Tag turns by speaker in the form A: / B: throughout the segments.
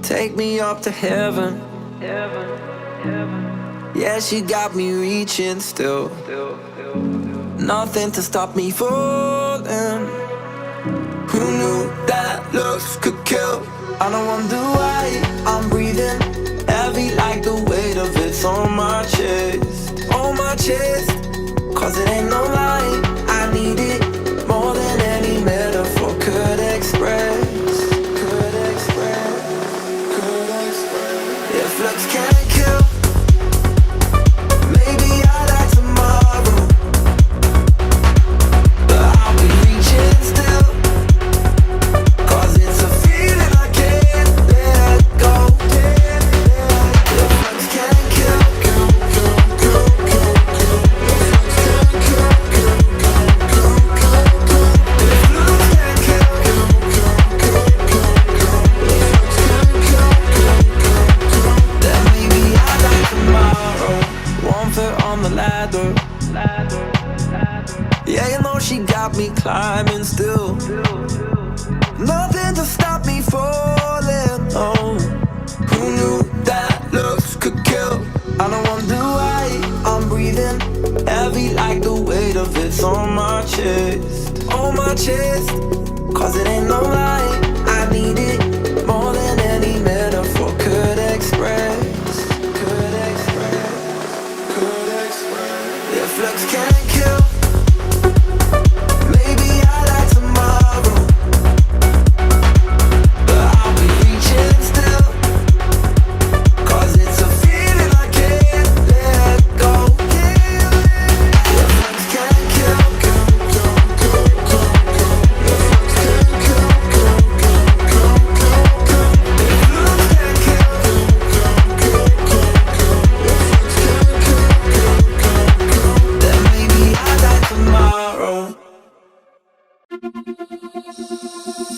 A: Take me up to heaven. Yeah, she got me reaching still. Nothing to stop me falling. Who knew that looks could kill? I don't wonder why I'm breathing heavy like the weight of it's on my chest. On my chest. Cause it ain't no lie, I need it more than any metaphor could express. Could express. Could express. If looks can't kill, maybe I'd like tomorrow, but I'll be reaching still. Cause it's a feeling I can't let go. If looks can't kill, yeah, you know she got me climbing still. Nothing to stop me falling. Oh, who knew that looks could kill? I don't wonder why I'm breathing heavy like the weight of it's on my chest. On my chest. Cause it ain't no lie, I need it more than any metaphor could express. Could express. Could express. If looks can't kill, maybe I like tomorrow, but I'll be reaching still. Cause it's a feeling I can't let go. If looks can't kill, then maybe I like tomorrow.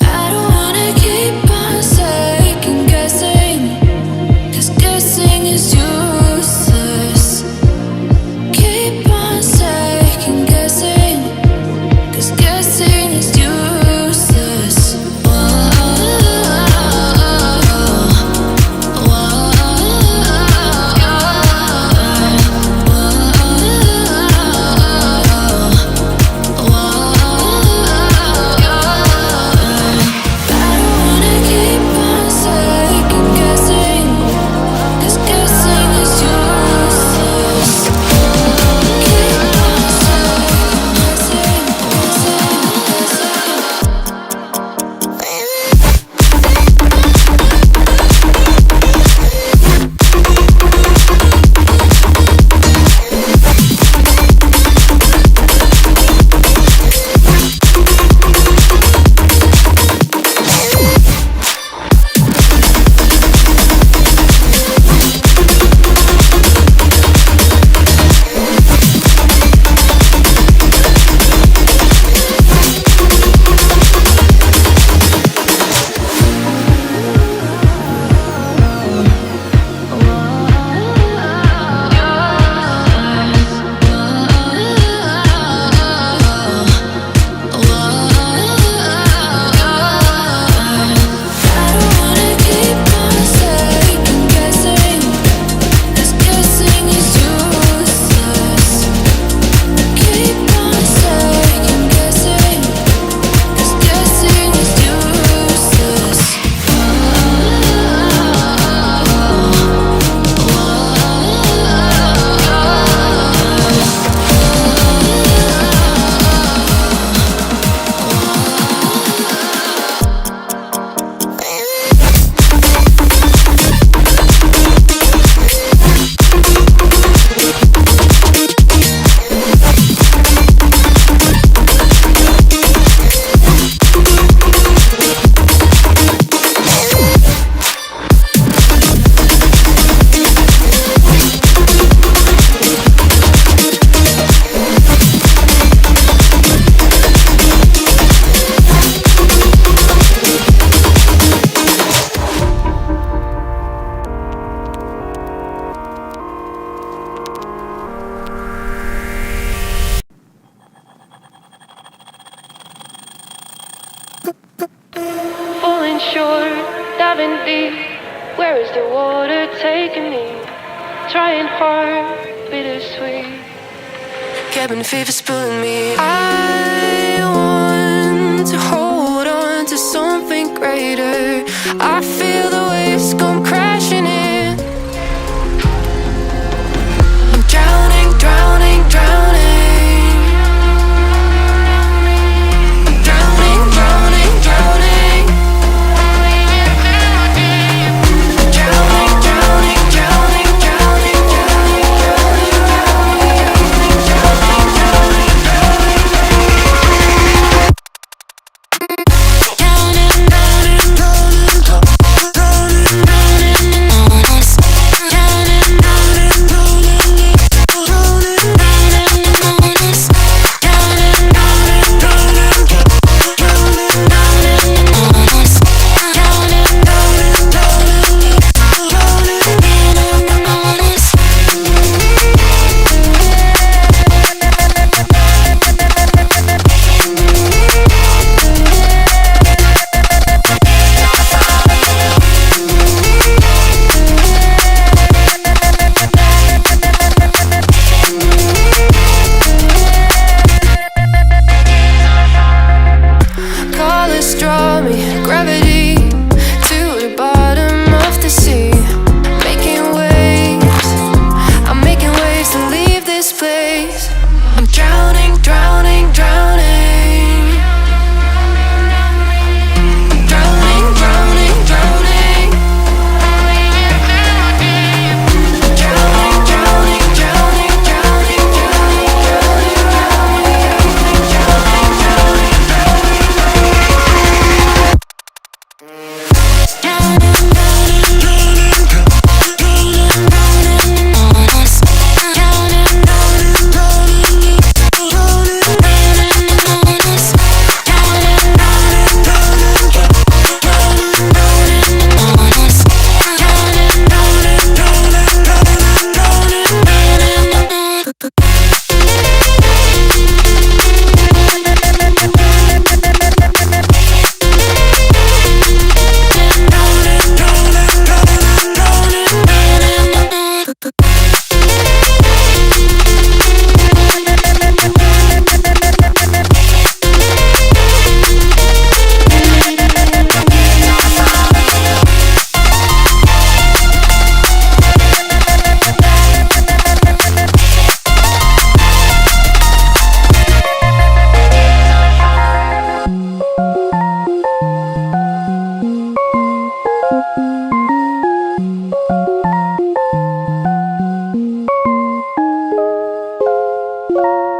B: I don't wanna keep on second guessing, 'cause guessing is useless. Keep on second guessing, 'cause guessing is useless.
C: Falling short, diving deep, Where is the water taking me? Trying hard, bittersweet. Cabin fever's pulling me. I want to hold on to something greater. I feel the waves come crashing in. I'm drowning, drowning, drowning. Drowning, drowning, drowning. Drowning, drowning, drowning, drowning, drowning,
D: you.